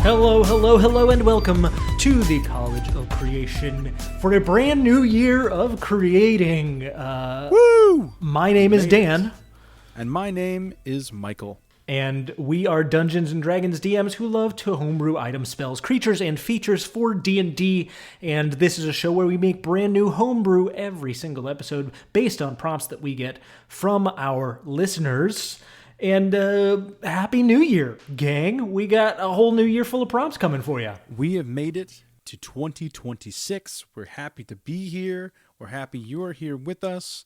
Hello, hello, hello, and welcome to the College of Creation for a brand new year of creating. Woo! My name is Dan. And my name is Michael. And we are Dungeons & Dragons DMs who love to homebrew items, spells, creatures, and features for D&D. And this is a show where we make brand new homebrew every single episode based on prompts that we get from our listeners. And Happy New Year, gang. We got a whole new year full of prompts coming for you. We have made it to 2026. We're happy to be here. We're happy you're here with us.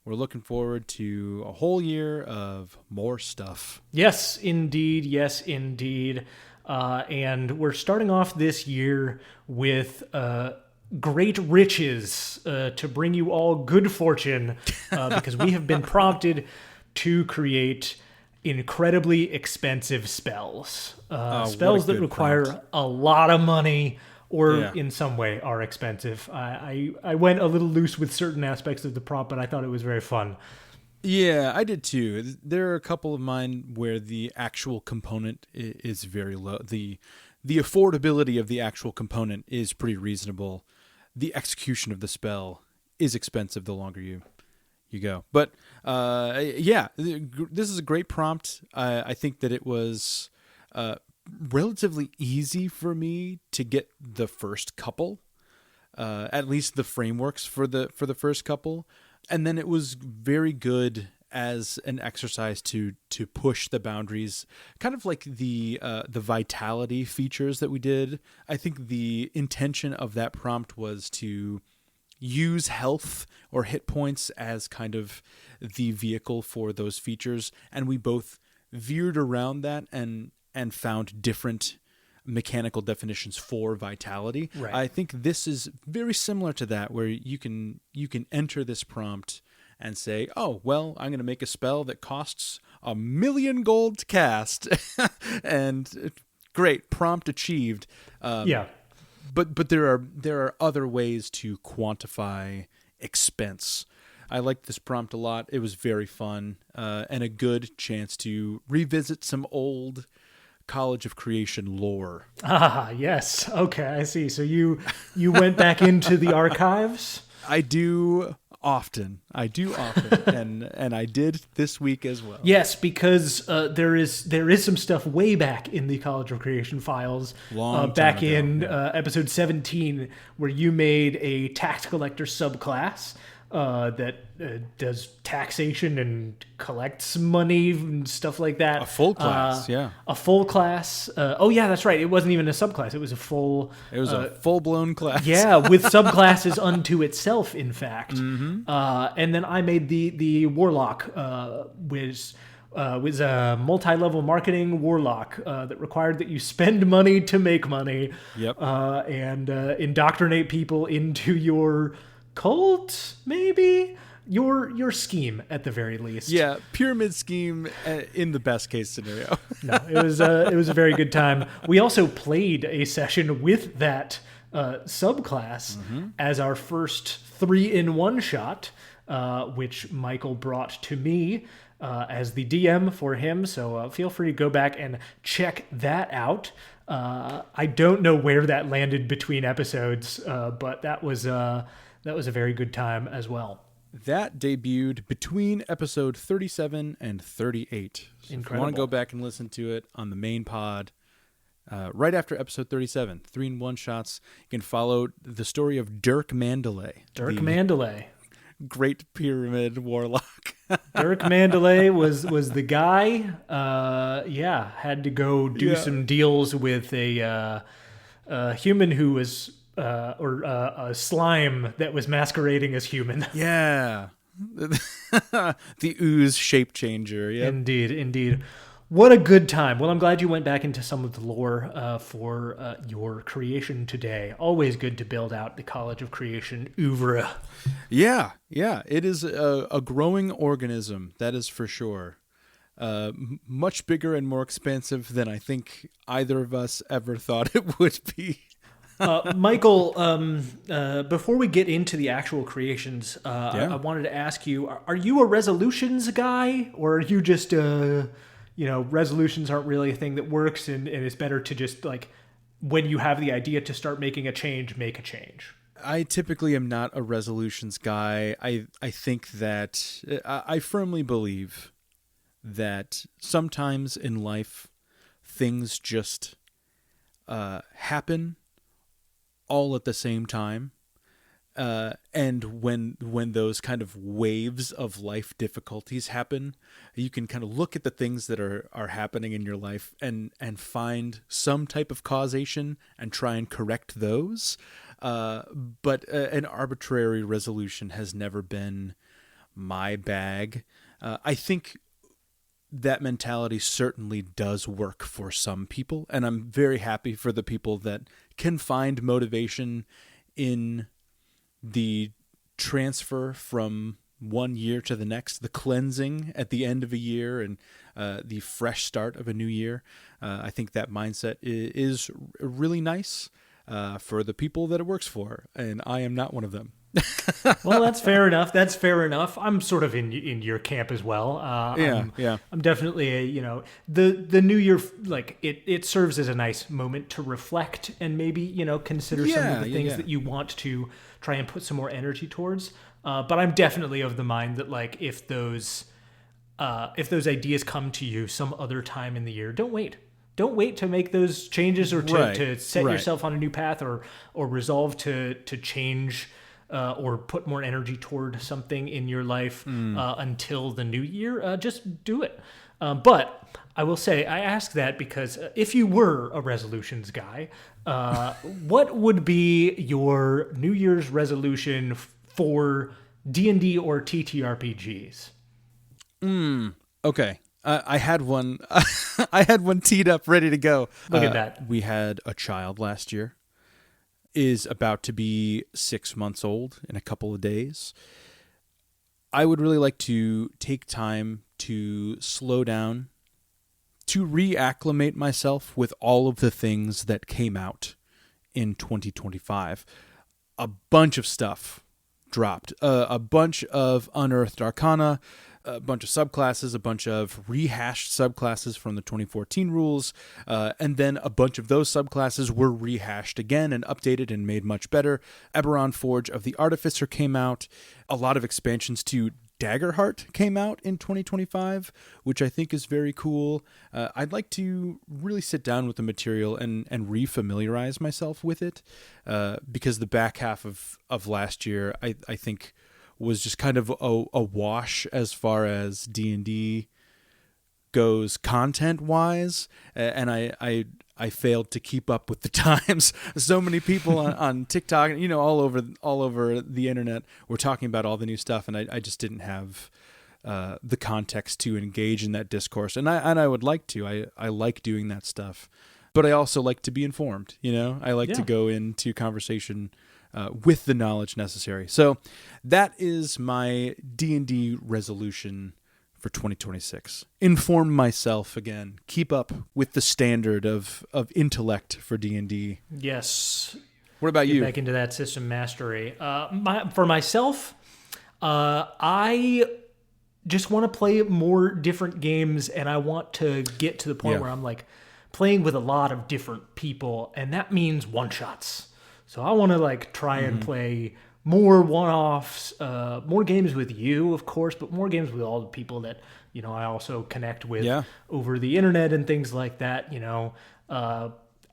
We're looking forward to a whole year of more stuff. Yes, indeed. Yes, indeed. And we're starting off this year with great riches to bring you all good fortune because we have been prompted to create incredibly expensive spells. Spells that require prompt. a lot of money or in some way are expensive. I went a little loose with certain aspects of the prompt, but I thought it was very fun. Yeah, I did too. There are a couple of mine where the actual component is very low. The affordability of the actual component is pretty reasonable. The execution of the spell is expensive the longer you go. But this is a great prompt. I think that it was relatively easy for me to get the first couple, at least the frameworks for the first couple, and then it was very good as an exercise to push the boundaries, kind of like the vitality features that we did. I think the intention of that prompt was to use health or hit points as kind of the vehicle for those features, and we both veered around that and found different mechanical definitions for vitality. Right. I think this is very similar to that, where you can enter this prompt and say, oh, well, I'm going to make a spell that costs 1,000,000 gold to cast. And great, prompt achieved. But there are other ways to quantify expense. I liked this prompt a lot. It was very fun and a good chance to revisit some old College of Creation lore. Ah, yes. Okay, I see. So you went back into the archives? I do often, and I did this week as well. Yes, because there is some stuff way back in the College of Creation files, back in episode 17, where you made a tax collector subclass that does taxation and collects money and stuff like that. A full class, yeah. A full class. That's right. It wasn't even a subclass. It was a full... It was a full-blown class. Yeah, with subclasses unto itself, in fact. Mm-hmm. And then I made the Warlock, which was a multi-level marketing Warlock that required that you spend money to make money. Yep. And indoctrinate people into your cult, maybe? Your scheme, at the very least. Yeah, pyramid scheme in the best case scenario. No, it was a very good time. We also played a session with that subclass as our first 3-in-1 shot, which Michael brought to me as the DM for him. So feel free to go back and check that out. I don't know where that landed between episodes, but that was a very good time as well. That debuted between episode 37 and 38. So if you want to go back and listen to it on the main pod, right after episode 37, 3-in-1 shots, you can follow the story of Dirk Mandalay. Mandalay. Great pyramid warlock. Dirk Mandalay was the guy. Had to go do some deals with a human who was... a slime that was masquerading as human. Yeah. The ooze shape changer. Yep. Indeed. What a good time. Well, I'm glad you went back into some of the lore for your creation today. Always good to build out the College of Creation oeuvre. Yeah. It is a growing organism, that is for sure. Much bigger and more expansive than I think either of us ever thought it would be. Michael, before we get into the actual creations, I wanted to ask you, are you a resolutions guy, or are you just resolutions aren't really a thing that works, and it's better to just like when you have the idea to start making a change, make a change. I typically am not a resolutions guy. I think that I firmly believe that sometimes in life things just happen all at the same time. And when those kind of waves of life difficulties happen, you can kind of look at the things that are happening in your life and find some type of causation and try and correct those. But an arbitrary resolution has never been my bag. I think that mentality certainly does work for some people, and I'm very happy for the people that can find motivation in the transfer from one year to the next, the cleansing at the end of a year, and the fresh start of a new year. I think that mindset is really nice for the people that it works for, and I am not one of them. Well, that's fair enough. That's fair enough. I'm sort of in your camp as well. I'm definitely the new year, like it serves as a nice moment to reflect and maybe consider some of the things that you want to try and put some more energy towards. But I'm definitely of the mind that like if those ideas come to you some other time in the year, don't wait. Don't wait to make those changes or to set yourself on a new path or resolve to change or put more energy toward something in your life until the new year. Just do it. But I will say, I ask that because if you were a resolutions guy, what would be your New Year's resolution for D&D or TTRPGs? Okay. I had one. I had one teed up, ready to go. Look at that. We had a child last year. Is about to be 6 months old in a couple of days. I would really like to take time to slow down, to reacclimate myself with all of the things that came out in 2025. A bunch of stuff dropped. A bunch of unearthed arcana, a bunch of subclasses, a bunch of rehashed subclasses from the 2014 rules, and then a bunch of those subclasses were rehashed again and updated and made much better. Eberron Forge of the Artificer came out. A lot of expansions to Daggerheart came out in 2025, which I think is very cool. I'd like to really sit down with the material and refamiliarize myself with it, because the back half of last year, I think, was just kind of a wash as far as D&D goes content-wise, and I failed to keep up with the times. So many people on TikTok, all over the internet were talking about all the new stuff, and I just didn't have the context to engage in that discourse. And I would like to. I like doing that stuff, but I also like to be informed. I like to go into conversation with the knowledge necessary. So that is my D&D resolution for 2026. Inform myself again. Keep up with the standard of intellect for D&D. Yes. What about you? Get back into that system mastery. For myself, I just want to play more different games, and I want to get to the point where I'm like playing with a lot of different people, and that means one-shots. So I want to like try and play more one-offs, more games with you, of course, but more games with all the people that, I also connect with over the internet and things like that,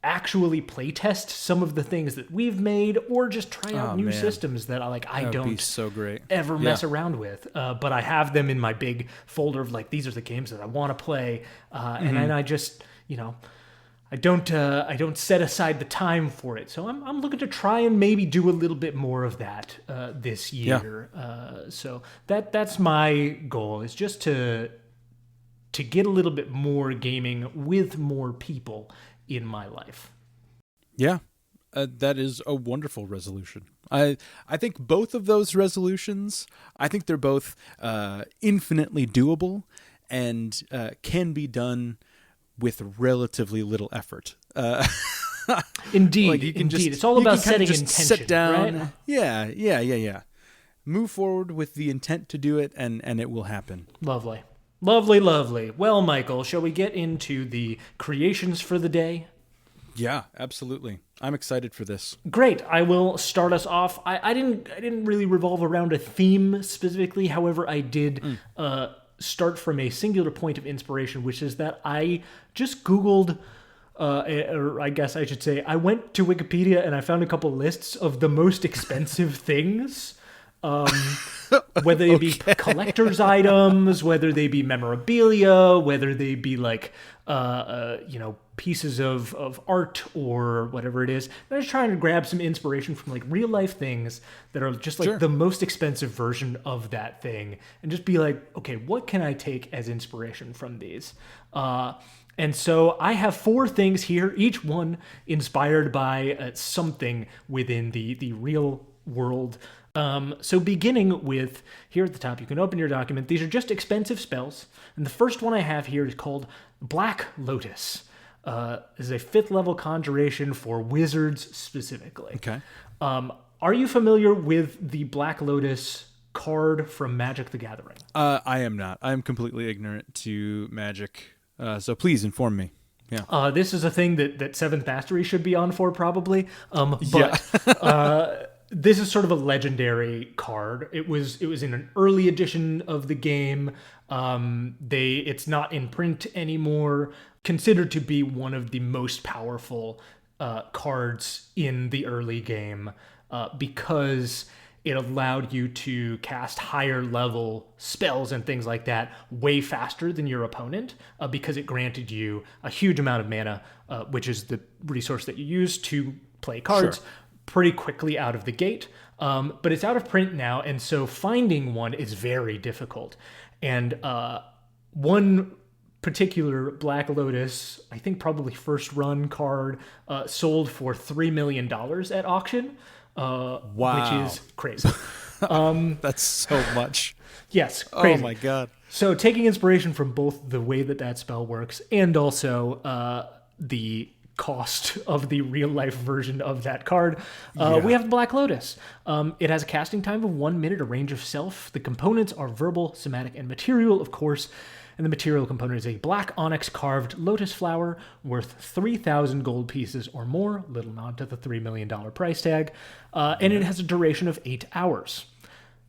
actually play test some of the things that we've made, or just try out new systems that I don't be so great. ever mess around with. But I have them in my big folder of like, these are the games that I want to play. And then I just, I don't set aside the time for it, so I'm looking to try and maybe do a little bit more of that this year. So that's my goal, is just to get a little bit more gaming with more people in my life. Yeah, that is a wonderful resolution. I think both of those resolutions, I think they're both infinitely doable and can be done with relatively little effort. Indeed, like you can indeed. Just, it's all about setting just intention. Sit down. Right? Yeah. Move forward with the intent to do it, and it will happen. Lovely. Lovely, lovely. Well, Michael, shall we get into the creations for the day? Yeah, absolutely. I'm excited for this. Great. I will start us off. I didn't really revolve around a theme specifically. However, I did start from a singular point of inspiration, which is that I just Googled, or I guess I should say, I went to Wikipedia and I found a couple lists of the most expensive things. Whether they be collector's items, whether they be memorabilia, whether they be like, pieces of art or whatever it is. I'm just trying to grab some inspiration from like real life things that are just like the most expensive version of that thing, and just be like, okay, what can I take as inspiration from these? And so I have 4 things here, each one inspired by something within the real world. So beginning with, here at the top, you can open your document. These are just expensive spells. And the first one I have here is called Black Lotus. This is a 5th level conjuration for wizards specifically. Okay. Are you familiar with the Black Lotus card from Magic the Gathering? I am not. I am completely ignorant to Magic. So please inform me. Yeah. This is a thing that 7th Mastery should be on for probably. This is sort of a legendary card. It was in an early edition of the game. It's not in print anymore. Considered to be one of the most powerful cards in the early game because it allowed you to cast higher level spells and things like that way faster than your opponent because it granted you a huge amount of mana, which is the resource that you use to play cards. Sure. Pretty quickly out of the gate, but it's out of print now, and so finding one is very difficult. And one particular Black Lotus, I think probably first run card, sold for $3 million at auction, wow, which is crazy. That's so much. Yes, crazy. Oh my god. So taking inspiration from both the way that spell works and also the cost of the real life version of that card. We have the Black Lotus. It has a casting time of 1 minute, a range of self. The components are verbal, somatic, and material, of course. And the material component is a black onyx carved lotus flower worth 3,000 gold pieces or more. Little nod to the $3 million price tag. And it has a duration of 8 hours.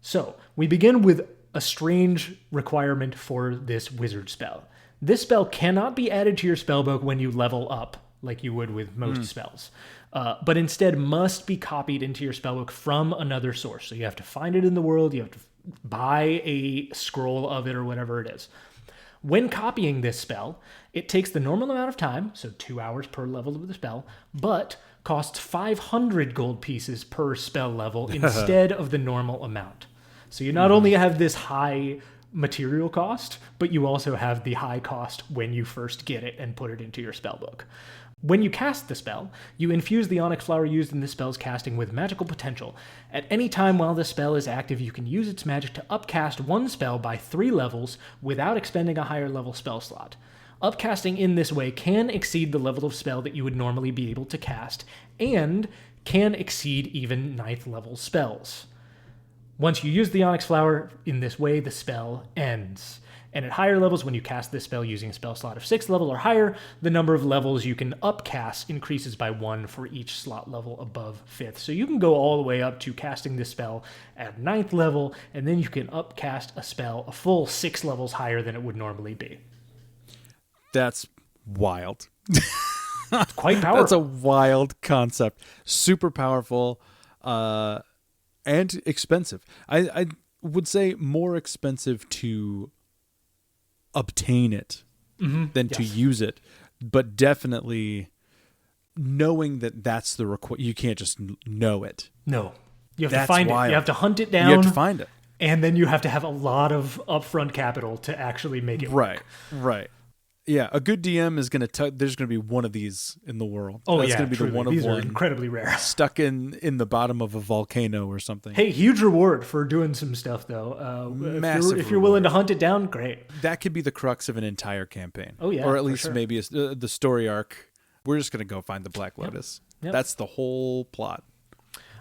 So we begin with a strange requirement for this wizard spell. This spell cannot be added to your spellbook when you level up, like you would with most spells, but instead must be copied into your spellbook from another source. So you have to find it in the world, you have to buy a scroll of it or whatever it is. When copying this spell, it takes the normal amount of time, so 2 hours per level of the spell, but costs 500 gold pieces per spell level instead of the normal amount. So you not only have this high material cost, but you also have the high cost when you first get it and put it into your spellbook. When you cast the spell, you infuse the onyx flower used in this spell's casting with magical potential. At any time while the spell is active, you can use its magic to upcast one spell by 3 levels without expending a higher level spell slot. Upcasting in this way can exceed the level of spell that you would normally be able to cast, and can exceed even 9th level spells. Once you use the onyx flower in this way, the spell ends. And at higher levels, when you cast this spell using a spell slot of 6th level or higher, the number of levels you can upcast increases by 1 for each slot level above 5th. So you can go all the way up to casting this spell at 9th level, and then you can upcast a spell a full 6 levels higher than it would normally be. That's wild. It's quite powerful. That's a wild concept. Super powerful and expensive. I would say more expensive to obtain it than to use it, but definitely knowing that that's the you can't just know it. No, you have to find it. You have to hunt it down. You have to find it, and then you have to have a lot of upfront capital to actually make it work. Right. Yeah, a good DM is going to there's going to be one of these in the world. Oh, that's yeah, going to be truly. The one of these one. These are incredibly rare. Stuck in the bottom of a volcano or something. Hey, huge reward for doing some stuff, though. Massive if you're willing to hunt it down, great. That could be the crux of an entire campaign. Oh, yeah, or at least sure. maybe the story arc. We're just going to go find the Black Lotus. Yep. That's the whole plot.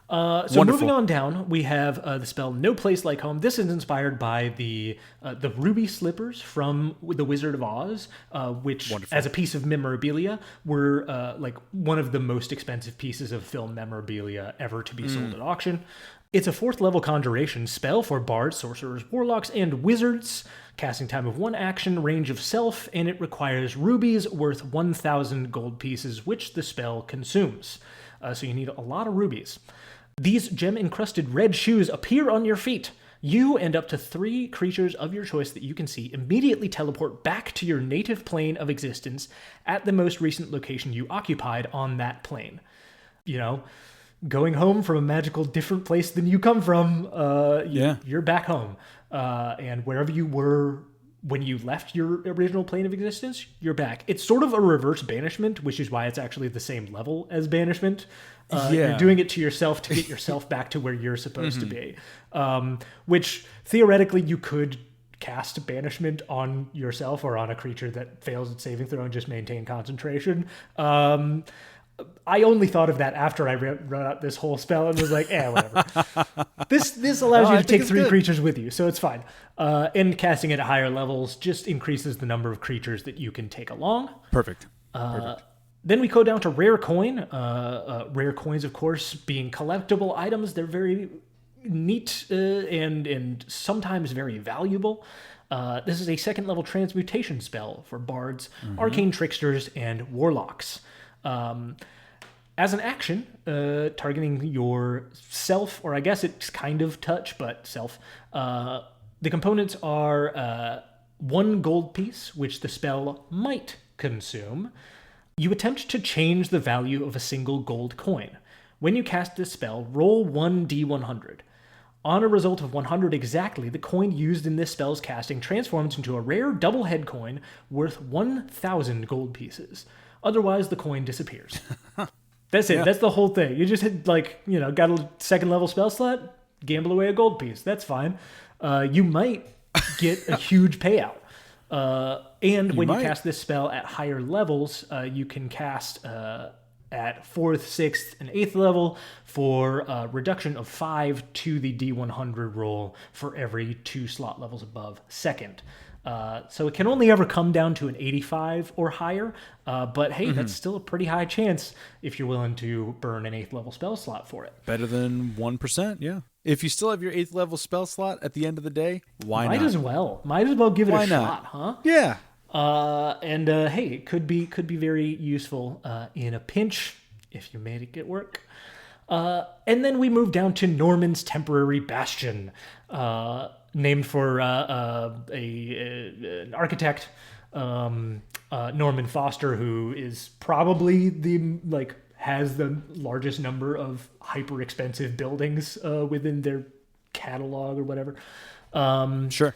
So moving on down, we have the spell No Place Like Home. This is inspired by the ruby slippers from The Wizard of Oz, which, as a piece of memorabilia, were like one of the most expensive pieces of film memorabilia ever to be sold at auction. It's a 4th level conjuration spell for bards, sorcerers, warlocks, and wizards. Casting time of 1 action, range of self, and it requires rubies worth 1,000 gold pieces, which the spell consumes. So you need a lot of rubies. These gem-encrusted red shoes appear on your feet. You and up to 3 creatures of your choice that you can see immediately teleport back to your native plane of existence at the most recent location you occupied on that plane. You know, going home from a magical different place than you come from, you're back home. And wherever you were when you left your original plane of existence, you're back. It's sort of a reverse banishment, which is why it's actually the same level as banishment. You're doing it to yourself to get yourself back to where you're supposed to be. Which theoretically you could cast banishment on yourself or on a creature that fails at saving throw and just maintain concentration. I only thought of that after I wrote out this whole spell and was like, whatever. This allows you to take 3 creatures with you, so it's fine. And casting it at higher levels just increases the number of creatures that you can take along. Perfect. Then we go down to rare coin. Rare coins, of course, being collectible items. They're very neat and sometimes very valuable. This is a 2nd level transmutation spell for bards, arcane tricksters, and warlocks. As an action, targeting your self, or I guess it's kind of touch, but self, the components are 1 gold piece, which the spell might consume. You attempt to change the value of a single gold coin. When you cast this spell, roll 1d100. On a result of 100 exactly, the coin used in this spell's casting transforms into a rare double head coin worth 1,000 gold pieces. Otherwise, the coin disappears. That's it. Yeah. That's the whole thing. You just hit, got a 2nd level spell slot, gamble away a gold piece. That's fine. You might get a huge payout. And when you cast this spell at higher levels, you can cast at 4th, 6th, and 8th level for a reduction of 5 to the D100 roll for every 2 slot levels above 2nd. So it can only ever come down to an 85 or higher, but hey, that's still a pretty high chance if you're willing to burn an 8th level spell slot for it. Better than 1%, yeah. If you still have your 8th level spell slot at the end of the day, why not? Might as well give it a shot, huh? Yeah. And hey, it could be very useful in a pinch if you made it work. And then we move down to Norman's Temporary Bastion, named for an architect, Norman Foster, who is probably has the largest number of hyper expensive buildings within their catalog or whatever. Sure.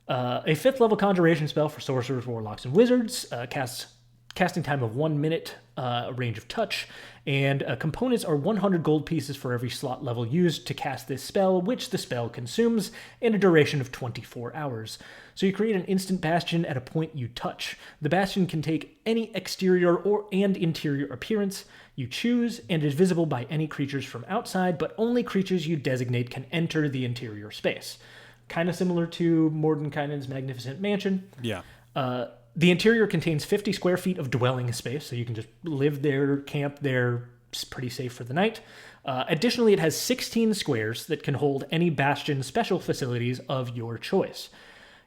A 5th level conjuration spell for sorcerers, warlocks, and wizards. Casting time of 1 minute, range of touch, and components are 100 gold pieces for every slot level used to cast this spell, which the spell consumes, and a duration of 24 hours. So you create an instant bastion at a point you touch. The bastion can take any exterior and interior appearance you choose, and is visible by any creatures from outside, but only creatures you designate can enter the interior space. Kind of similar to Mordenkainen's Magnificent Mansion. Yeah. The interior contains 50 square feet of dwelling space, so you can just live there, camp there, it's pretty safe for the night. Additionally, it has 16 squares that can hold any bastion special facilities of your choice.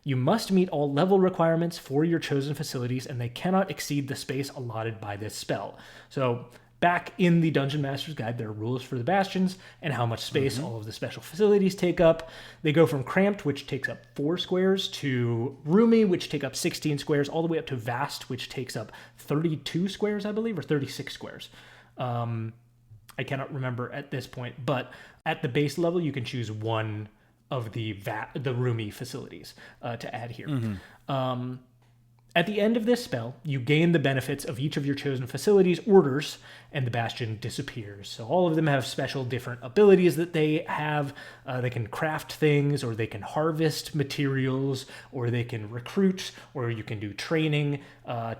You must meet all level requirements for your chosen facilities, and they cannot exceed the space allotted by this spell. So back in the Dungeon Master's Guide, there are rules for the bastions and how much space all of the special facilities take up. They go from cramped, which takes up 4 squares, to roomy, which take up 16 squares, all the way up to vast, which takes up 32 squares, I believe, or 36 squares. I cannot remember at this point, but at the base level, you can choose one of the roomy facilities to add here. At the end of this spell, you gain the benefits of each of your chosen facilities' orders, and the bastion disappears. So all of them have special different abilities that they have. They can craft things, or they can harvest materials, or they can recruit, or you can do training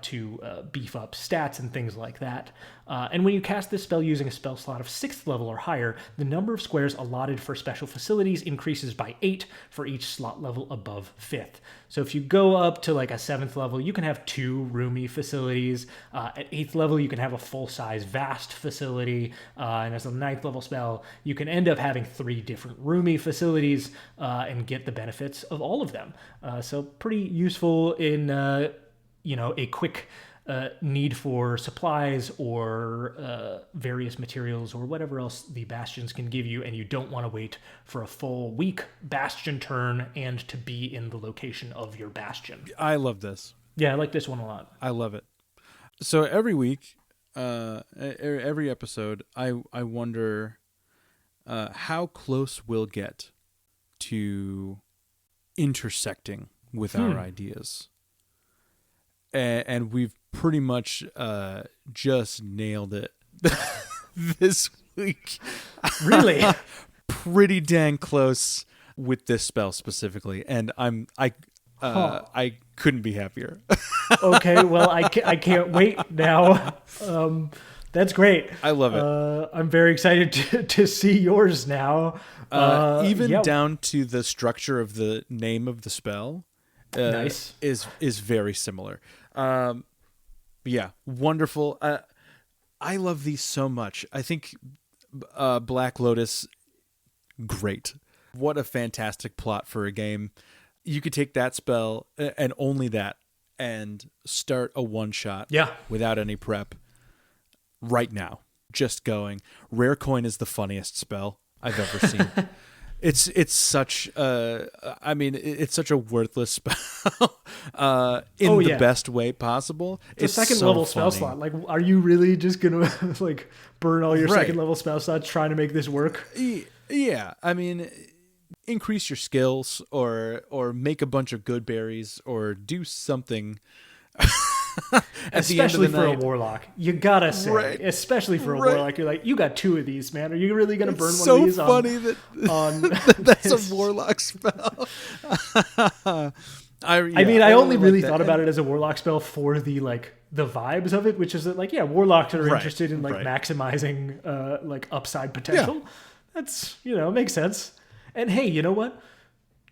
to beef up stats and things like that. And when you cast this spell using a spell slot of 6th level or higher, the number of squares allotted for special facilities increases by 8 for each slot level above 5th. So if you go up to like a 7th level, you can have 2 roomy facilities. At 8th level, you can have a full-size vast facility. And as a 9th level spell, you can end up having 3 different roomy facilities and get the benefits of all of them. So pretty useful in, a quick need for supplies or various materials or whatever else the bastions can give you, and you don't want to wait for a full week bastion turn and to be in the location of your bastion. I love this. Yeah, I like this one a lot. I love it. So every week, every episode, I wonder how close we'll get to intersecting with our ideas. And we've pretty much just nailed it this week. Really? Pretty dang close with this spell specifically, and I couldn't be happier. Okay, well, I can't wait now. That's great. I love it. I'm very excited to see yours now. Even down to the structure of the name of the spell. Nice. Is very similar. Yeah, wonderful. I love these so much. I think Black Lotus, great. What a fantastic plot for a game. You could take that spell and only that and start a one-shot without any prep right now. Just going. Rare Coin is the funniest spell I've ever seen. It's such it's such a worthless spell in the best way possible. It's a second level spell slot. Like, are you really just gonna like burn all your second level spell slots trying to make this work? Yeah, I mean, increase your skills or make a bunch of good berries or do something. Especially for a warlock, you gotta say, especially for a warlock, you're like, you got 2 of these, man. Are you really gonna burn one of these? So funny that that's a warlock spell. I only really thought about it as a warlock spell for the vibes of it, which is that warlocks are interested in maximizing upside potential. Yeah. That's makes sense. And hey, you know what?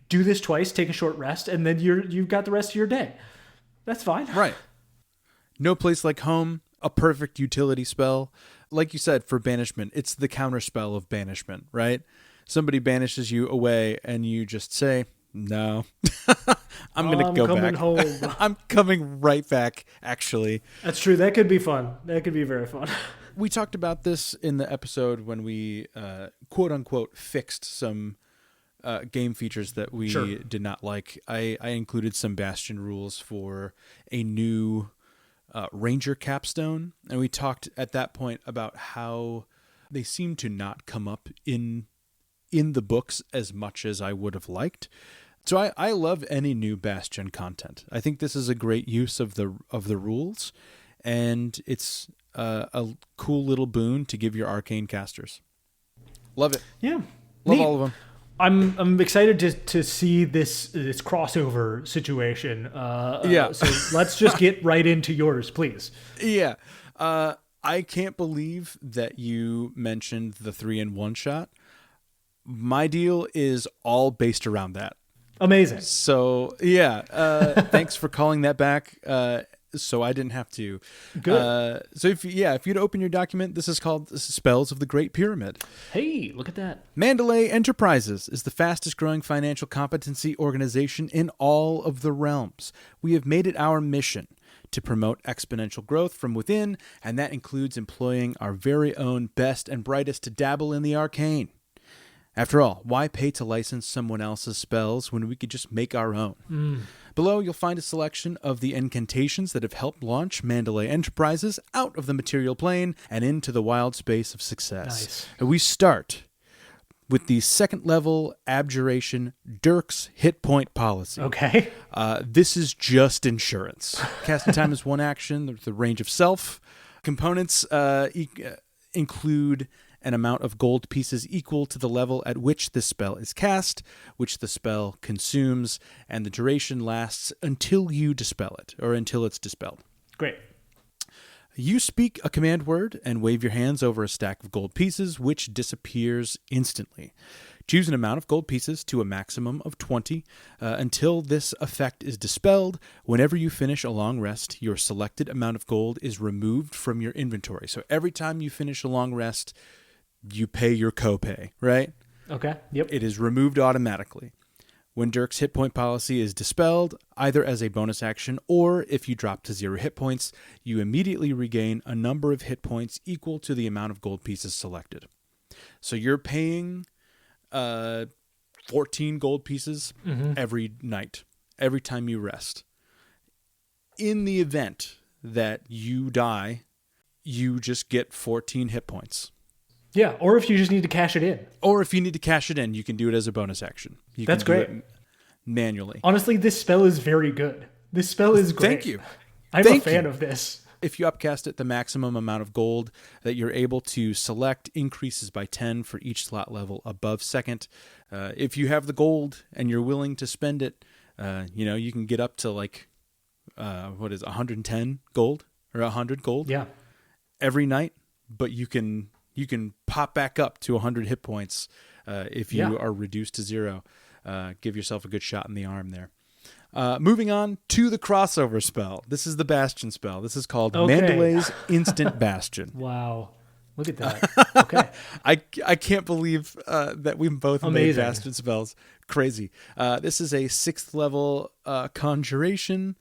Do this twice, take a short rest, and then you've got the rest of your day. That's fine. Right. No Place Like Home, a perfect utility spell. Like you said, for banishment, it's the counter spell of banishment, right? Somebody banishes you away and you just say, no, I'm going to go back. Home. I'm coming right back, actually. That's true. That could be fun. That could be very fun. We talked about this in the episode when we, quote unquote, fixed some game features that we did not like. I included some Bastion rules for a new Ranger capstone, and we talked at that point about how they seem to not come up in the books as much as I would have liked. So I love any new Bastion content. I think this is a great use of the rules, and it's a cool little boon to give your arcane casters. Love it. Yeah, love all of them. I'm excited to see this crossover situation. So let's just get right into yours, please. Yeah. I can't believe that you mentioned the 3-in-1 shot. My deal is all based around that. Amazing. So yeah, thanks for calling that back. So I didn't have to. Good. So if you'd open your document, this is called Spells of the Great Pyramid. Hey, look at that. Mandalay Enterprises is the fastest growing financial competency organization in all of the realms. We have made it our mission to promote exponential growth from within, and that includes employing our very own best and brightest to dabble in the arcane. After all, why pay to license someone else's spells when we could just make our own? Below, you'll find a selection of the incantations that have helped launch Mandalay Enterprises out of the material plane and into the wild space of success. Nice. We start with the second level Abjuration Dirk's hit point policy. Okay. This is just insurance. Casting time is 1 action. The range of self. Components include an amount of gold pieces equal to the level at which this spell is cast, which the spell consumes, and the duration lasts until you dispel it, or until it's dispelled. Great. You speak a command word and wave your hands over a stack of gold pieces, which disappears instantly. Choose an amount of gold pieces to a maximum of 20 until this effect is dispelled. Whenever you finish a long rest, your selected amount of gold is removed from your inventory. So every time you finish a long rest, you pay your copay, right? Okay. Yep. It is removed automatically. When Dirk's hit point policy is dispelled, either as a bonus action or if you drop to 0 hit points, you immediately regain a number of hit points equal to the amount of gold pieces selected. So you're paying 14 gold pieces every night, every time you rest. In the event that you die, you just get 14 hit points. Yeah, or if you just need to cash it in. Or if you need to cash it in, you can do it as a bonus action. That's great. Manually. Honestly, this spell is very good. This spell is great. Thank you. I'm a fan of this. If you upcast it, the maximum amount of gold that you're able to select increases by 10 for each slot level above second. If you have the gold and you're willing to spend it, you can get up to 110 gold or 100 gold every night, but you can pop back up to 100 hit points if you are reduced to 0. Give yourself a good shot in the arm there. Moving on to the crossover spell. This is the Bastion spell. This is called Mandalay's Instant Bastion. Wow. Look at that. Okay. I can't believe that we both made Bastion spells. Crazy. This is a 6th level conjuration,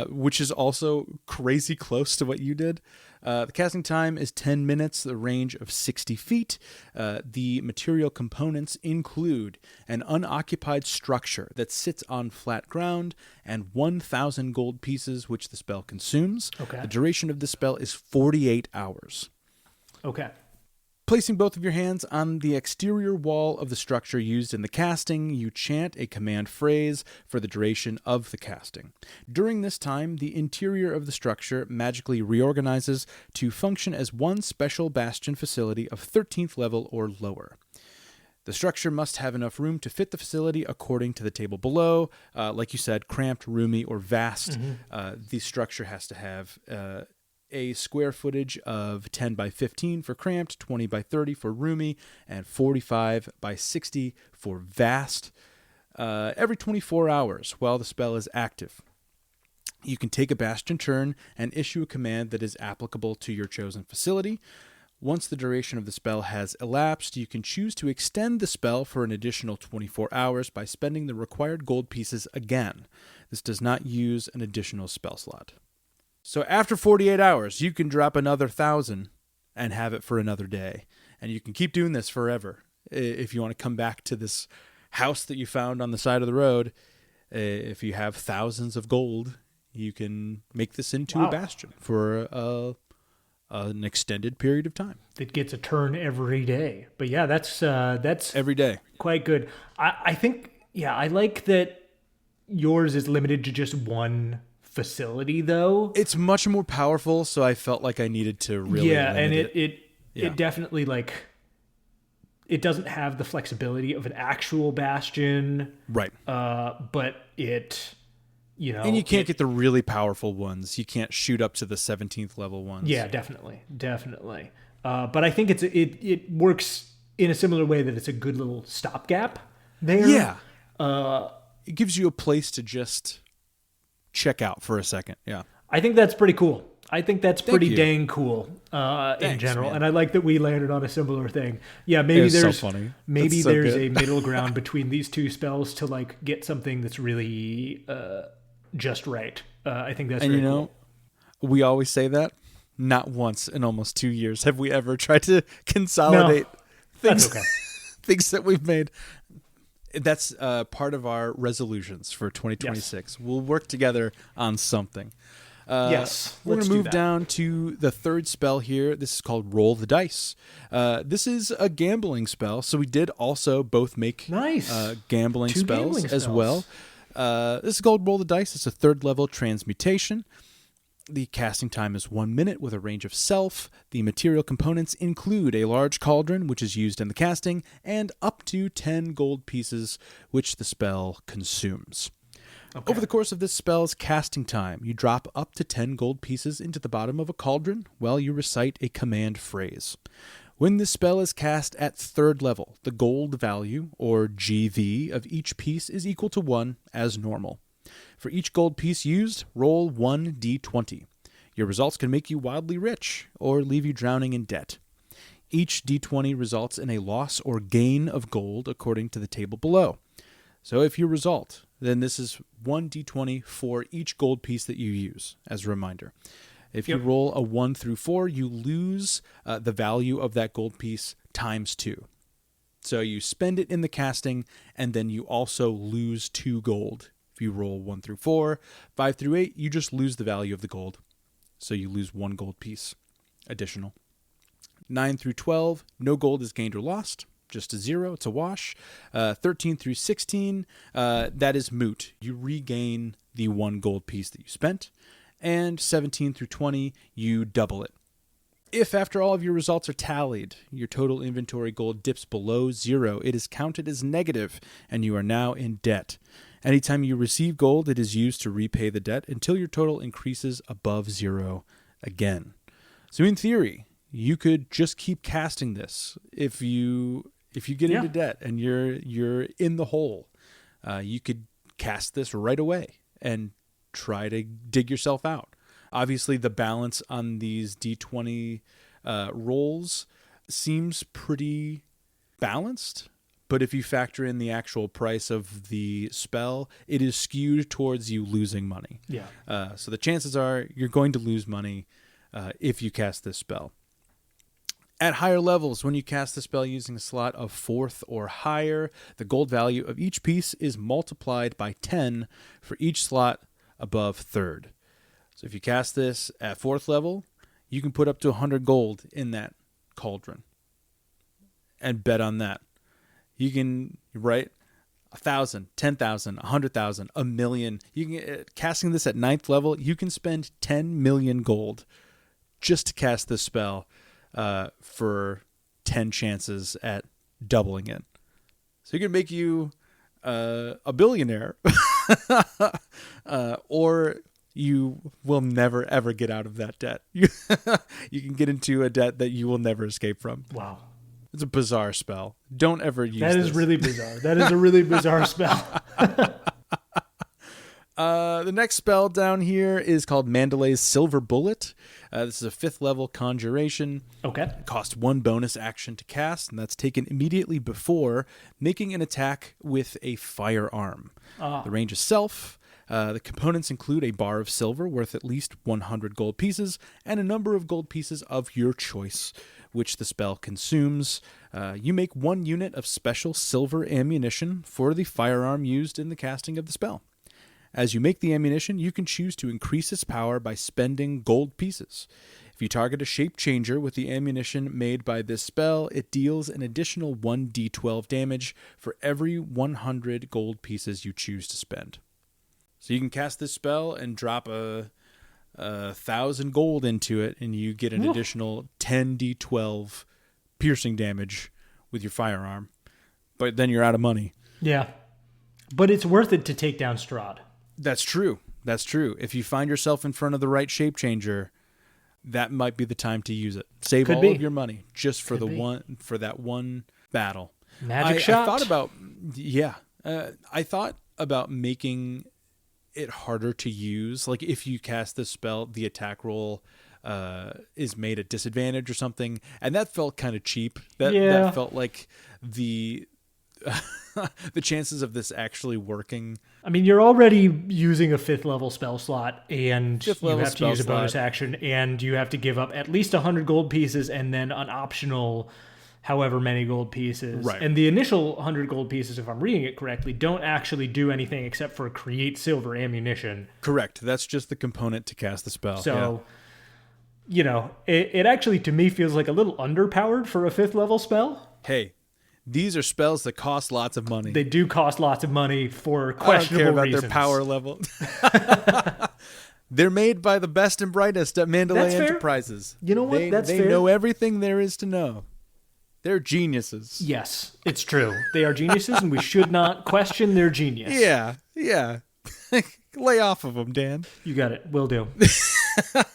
which is also crazy close to what you did. The casting time is 10 minutes, the range of 60 feet. The material components include an unoccupied structure that sits on flat ground and 1,000 gold pieces, which the spell consumes. Okay. The duration of the spell is 48 hours. Okay. Placing both of your hands on the exterior wall of the structure used in the casting, you chant a command phrase for the duration of the casting. During this time, the interior of the structure magically reorganizes to function as one special bastion facility of 13th level or lower. The structure must have enough room to fit the facility according to the table below. Like you said, cramped, roomy, or vast. The structure has to have a square footage of 10 by 15 for cramped, 20 by 30 for roomy, and 45 by 60 for vast. Every 24 hours while the spell is active, you can take a bastion turn and issue a command that is applicable to your chosen facility. Once the duration of the spell has elapsed, you can choose to extend the spell for an additional 24 hours by spending the required gold pieces again. This does not use an additional spell slot. So after 48 hours, you can drop another 1,000 and have it for another day. And you can keep doing this forever. If you want to come back to this house that you found on the side of the road, if you have thousands of gold, you can make this into a bastion for an extended period of time. It gets a turn every day. But yeah, that's every day. Quite good. I think, I like that yours is limited to just one facility, though. It's much more powerful, so I felt like I needed to really and it definitely, it doesn't have the flexibility of an actual bastion, right? But it, and you can't get the really powerful ones. You can't shoot up to the 17th level ones. Yeah, definitely. But I think it works in a similar way that it's a good little stopgap there. Yeah, it gives you a place to just check out for a second. Yeah, I think that's pretty cool. I think that's pretty dang cool in general, man. And I like that we landed on a similar thing. Yeah, maybe there's there's a middle ground between these two spells to get something that's really just right. I think that's really cool. We always say that. Not once in almost 2 years have we ever tried to consolidate things. That's okay. Things that we've made. That's part of our resolutions for 2026. Yes. We'll work together on something. Yes, We're going let's to do move that. down to the third spell here. This is called Roll the Dice. This is a gambling spell, so we did also both make Nice. gambling Two spells gambling as spells. well. This is called Roll the Dice. It's a third level transmutation. The casting time is 1 minute with a range of self. The material components include a large cauldron, which is used in the casting, and up to 10 gold pieces, which the spell consumes. Okay. Over the course of this spell's casting time, you drop up to 10 gold pieces into the bottom of a cauldron while you recite a command phrase. When this spell is cast at third level, the gold value, or GV, of each piece is equal to 1 as normal. For each gold piece used, roll 1d20. Your results can make you wildly rich or leave you drowning in debt. Each d20 results in a loss or gain of gold according to the table below. So if you result, then this is 1d20 for each gold piece that you use, as a reminder. If you roll a 1 through 4, you lose the value of that gold piece times 2. So you spend it in the casting, and then you also lose 2 gold. If you roll 1 through 4, 5 through 8, you just lose the value of the gold. So you lose 1 gold piece additional. 9 through 12, no gold is gained or lost. Just a 0, it's a wash. 13 through 16, that is moot. You regain the 1 gold piece that you spent. And 17 through 20, you double it. If after all of your results are tallied, your total inventory gold dips below 0, it is counted as negative, and you are now in debt. Anytime you receive gold, it is used to repay the debt until your total increases above 0 again. So in theory, you could just keep casting this. If you get into debt and you're in the hole, you could cast this right away and try to dig yourself out. Obviously, the balance on these D20 rolls seems pretty balanced, but if you factor in the actual price of the spell, it is skewed towards you losing money. Yeah. So the chances are you're going to lose money if you cast this spell. At higher levels, when you cast the spell using a slot of 4th or higher, the gold value of each piece is multiplied by 10 for each slot above 3rd. So if you cast this at 4th level, you can put up to 100 gold in that cauldron and bet on that. You can write 1,000, 10,000, 100,000, 1,000,000. You can casting this at 9th level, you can spend 10 million gold just to cast this spell for 10 chances at doubling it. So you can make you a billionaire, or you will never, ever get out of that debt. You can get into a debt that you will never escape from. Wow. It's a bizarre spell. Don't ever use That is this. really bizarre. That is a really bizarre spell. The next spell down here is called Mandalay's Silver Bullet. This is a 5th level conjuration. Okay. It costs 1 bonus action to cast, and that's taken immediately before making an attack with a firearm. The range is self. The components include a bar of silver worth at least 100 gold pieces and a number of gold pieces of your choice, which the spell consumes. You make 1 unit of special silver ammunition for the firearm used in the casting of the spell. As you make the ammunition, you can choose to increase its power by spending gold pieces. If you target a shape changer with the ammunition made by this spell, it deals an additional 1d12 damage for every 100 gold pieces you choose to spend. So you can cast this spell and drop a 1,000 gold into it, and you get an additional 10d12 piercing damage with your firearm. But then you're out of money. Yeah. But it's worth it to take down Strahd. That's true. That's true. If you find yourself in front of the right shape changer, that might be the time to use it. Save all of your money just for that one battle. Magic shot. I thought about making it harder to use. Like if you cast this spell, the attack roll is made at disadvantage or something, and that felt kind of cheap. That felt like the the chances of this actually working. I mean, you're already using a 5th level spell slot, and you have to use a bonus action, and you have to give up at least 100 gold pieces and then an optional however many gold pieces. Right. And the initial 100 gold pieces, if I'm reading it correctly, don't actually do anything except for create silver ammunition. Correct. That's just the component to cast the spell. So, you know, it actually to me feels like a little underpowered for a 5th level spell. Hey, these are spells that cost lots of money. They do cost lots of money for I don't questionable care about reasons. their power level. They're made by the best and brightest at Mandalay That's fair. Enterprises. You know what? They That's fair. know everything there is to know. They're geniuses. Yes, it's true. They are geniuses, and we should not question their genius. Yeah. Lay off of them, Dan. You got it. Will do.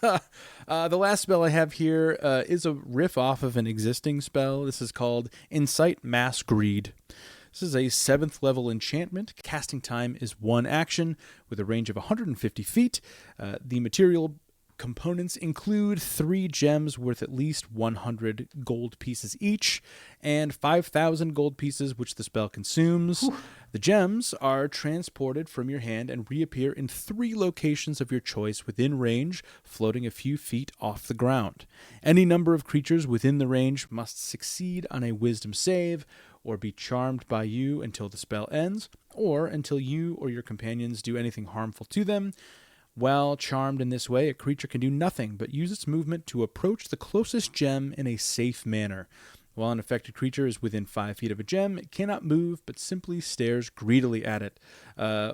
The last spell I have here is a riff off of an existing spell. This is called Incite Mass Greed. This is a 7th level enchantment. Casting time is 1 action with a range of 150 feet. The material components include 3 gems worth at least 100 gold pieces each and 5,000 gold pieces, which the spell consumes. Whew. The gems are transported from your hand and reappear in 3 locations of your choice within range, floating a few feet off the ground. Any number of creatures within the range must succeed on a wisdom save or be charmed by you until the spell ends, or until you or your companions do anything harmful to them. While charmed in this way, a creature can do nothing but use its movement to approach the closest gem in a safe manner. While an affected creature is within 5 feet of a gem, it cannot move, but simply stares greedily at it.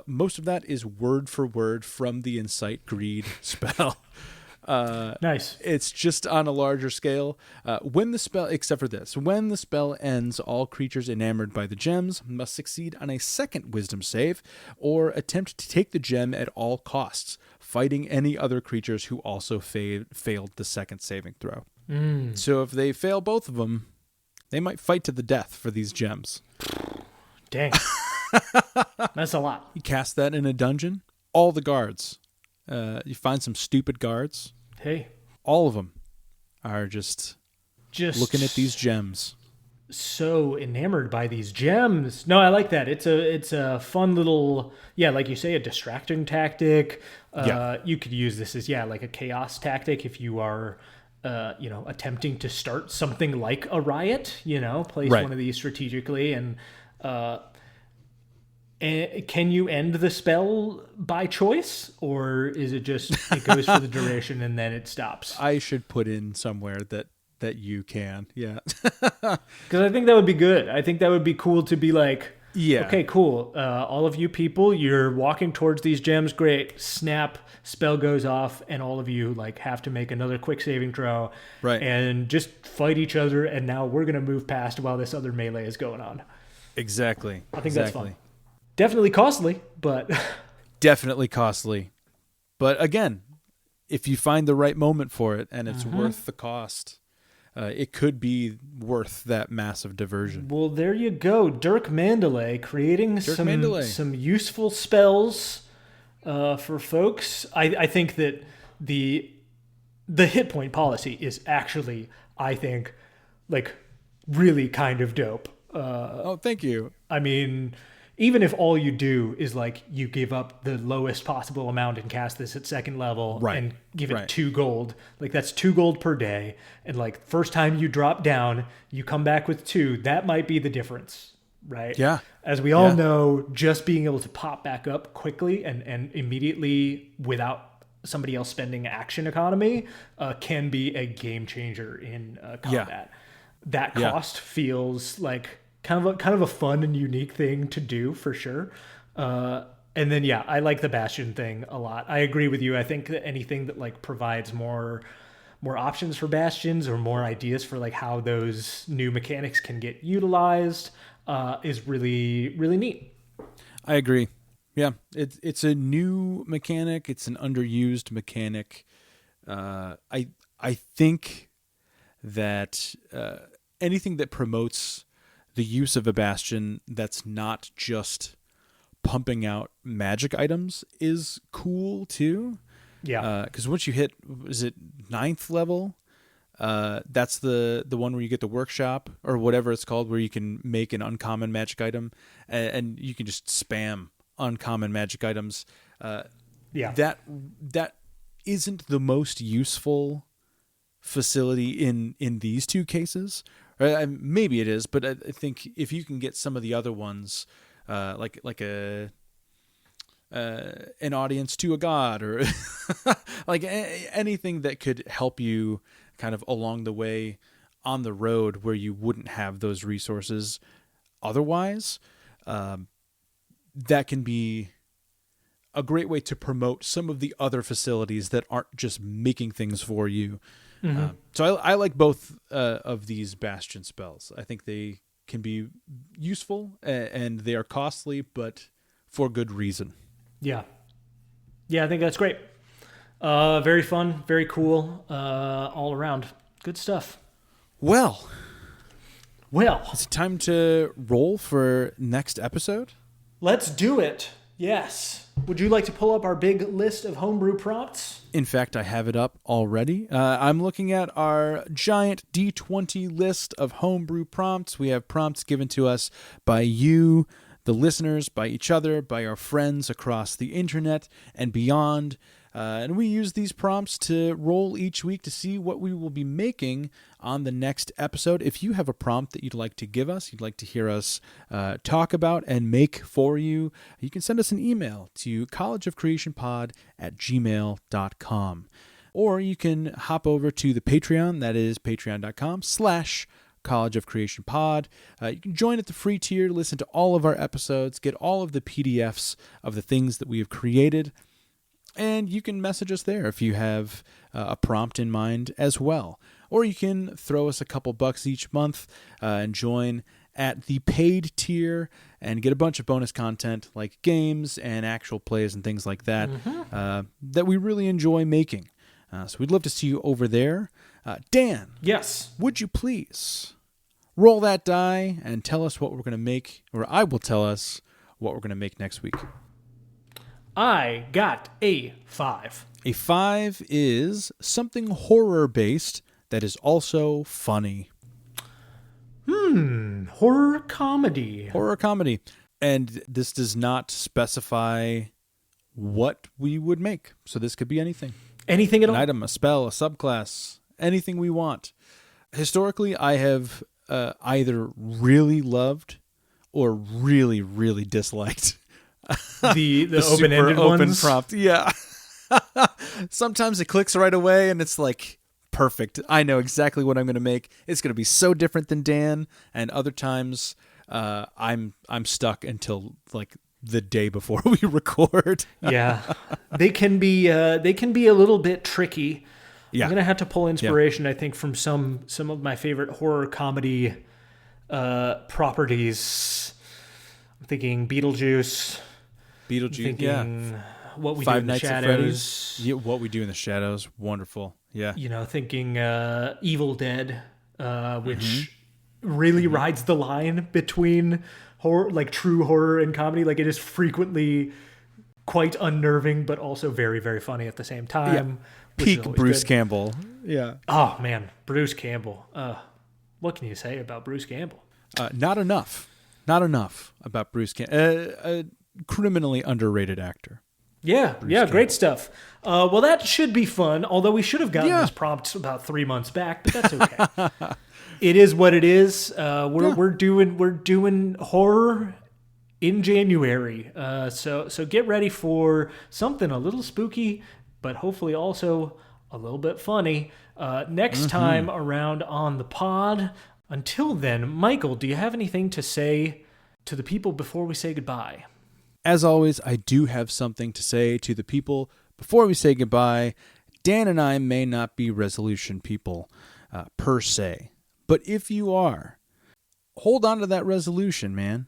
Most of that is word for word from the Incite Greed spell. Nice. It's just on a larger scale. When the spell, except for this, when the spell ends, all creatures enamored by the gems must succeed on a second wisdom save or attempt to take the gem at all costs, fighting any other creatures who also failed the second saving throw. So if they fail both of them, they might fight to the death for these gems. Dang. That's a lot. You cast that in a dungeon, all the guards. You find some stupid guards. Hey. All of them are just looking at these gems. So enamored by these gems. No, I like that. It's a fun little, like you say, a distracting tactic. You could use this as, like a chaos tactic if you are, attempting to start something like a riot, place one of these strategically and can you end the spell by choice, or is it just it goes for the duration and then it stops? I should put in somewhere that you can, because I think that would be good. I think that would be cool to be like, okay, cool. All of you people, you're walking towards these gems. Great, snap, spell goes off, and all of you have to make another quick saving throw, right? And just fight each other. And now we're gonna move past while this other melee is going on. Exactly. I think that's fun. Definitely costly, but... Definitely costly. But again, if you find the right moment for it and it's worth the cost, it could be worth that massive diversion. Well, there you go. Dirk Mandalay creating some useful spells for folks. I think that the hit point policy is actually, I think, really kind of dope. Thank you. I mean... Even if all you do is you give up the lowest possible amount and cast this at 2nd level and give it 2 gold, that's 2 gold per day. And first time you drop down, you come back with 2. That might be the difference, right? Yeah. As we all know, just being able to pop back up quickly and immediately without somebody else spending action economy can be a game changer in combat. That cost feels like kind of a fun and unique thing to do for sure. And then, I like the Bastion thing a lot. I agree with you. I think that anything that provides more options for Bastions or more ideas for how those new mechanics can get utilized is really, really neat. I agree. Yeah. It's a new mechanic. It's an underused mechanic. I think that anything that promotes the use of a Bastion that's not just pumping out magic items is cool too. Yeah. Because once you hit, is it 9th level? That's the one where you get the workshop or whatever it's called, where you can make an uncommon magic item and you can just spam uncommon magic items. That isn't the most useful facility in these two cases. Maybe it is, but I think if you can get some of the other ones, like an audience to a god, or like anything that could help you kind of along the way on the road where you wouldn't have those resources otherwise, that can be a great way to promote some of the other facilities that aren't just making things for you. So I like both of these Bastion spells. I think they can be useful, and they are costly, but for good reason. Yeah. Yeah, I think that's great. Very fun, very cool, all around. Good stuff. Well, is it time to roll for next episode? Let's do it. Yes. Would you like to pull up our big list of homebrew prompts? In fact, I have it up already. I'm looking at our giant D20 list of homebrew prompts. We have prompts given to us by you, the listeners, by each other, by our friends across the internet and beyond. And we use these prompts to roll each week to see what we will be making on the next episode. If you have a prompt that you'd like to give us, you'd like to hear us talk about and make for you, you can send us an email to collegeofcreationpod@gmail.com. Or you can hop over to the Patreon, that is patreon.com/College of Creation Pod. You can join at the free tier, listen to all of our episodes, get all of the PDFs of the things that we have created, and you can message us there if you have a prompt in mind as well. Or you can throw us a couple bucks each month and join at the paid tier and get a bunch of bonus content like games and actual plays and things like that that we really enjoy making. So we'd love to see you over there. Dan. Yes. Would you please roll that die and tell us what we're going to make, or I will tell us what we're going to make next week. I got a 5. A 5 is something horror-based that is also funny. Horror comedy. Horror comedy. And this does not specify what we would make. So this could be anything. Anything at all? An item, a spell, a subclass, anything we want. Historically, I have either really loved or really, really disliked The open-ended open ones? prompt. Yeah. Sometimes it clicks right away and it's like, perfect. I know exactly what I'm going to make. It's going to be so different than Dan. And other times I'm stuck until like the day before we record. Yeah. They can be a little bit tricky. Yeah. I'm going to have to pull inspiration, I think, from some of my favorite horror comedy properties. I'm thinking Beetlejuice. Thinking What We Do in the Shadows. Yeah, What We Do in the Shadows. Wonderful. Yeah. Thinking Evil Dead, which really rides the line between horror, like true horror and comedy. Like, it is frequently quite unnerving, but also very, very funny at the same time. Yeah. Peak Bruce Campbell. Yeah. Oh, man. Bruce Campbell. What can you say about Bruce Campbell? Not enough. Not enough about Bruce Campbell. A criminally underrated actor. Yeah, great stuff. Well, that should be fun, although we should have gotten this prompt about 3 months back, but that's okay. It is what it is. We're doing horror in January. So get ready for something a little spooky, but hopefully also a little bit funny next time around on the pod. Until then, Michael, do you have anything to say to the people before we say goodbye? As always, I do have something to say to the people before we say goodbye. Dan and I may not be resolution people per se, but if you are, hold on to that resolution, man.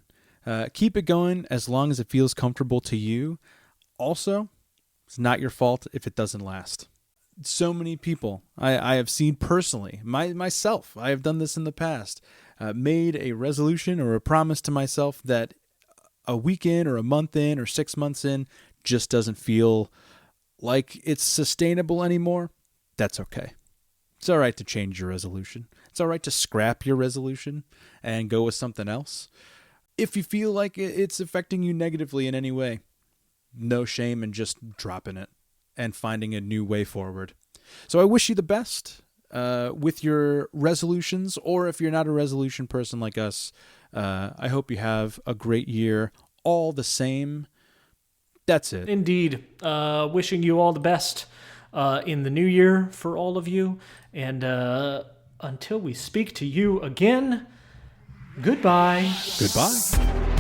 Keep it going as long as it feels comfortable to you. Also, it's not your fault if it doesn't last. So many people I have seen personally, myself, I have done this in the past, made a resolution or a promise to myself that a week in or a month in or 6 months in just doesn't feel like it's sustainable anymore. That's okay. It's all right to change your resolution. It's all right to scrap your resolution and go with something else. If you feel like it's affecting you negatively in any way, no shame in just dropping it and finding a new way forward. So I wish you the best. with your resolutions, or if you're not a resolution person like us, I hope you have a great year all the same. That's it. Indeed. Wishing you all the best in the new year for all of you. And until we speak to you again, goodbye. Goodbye.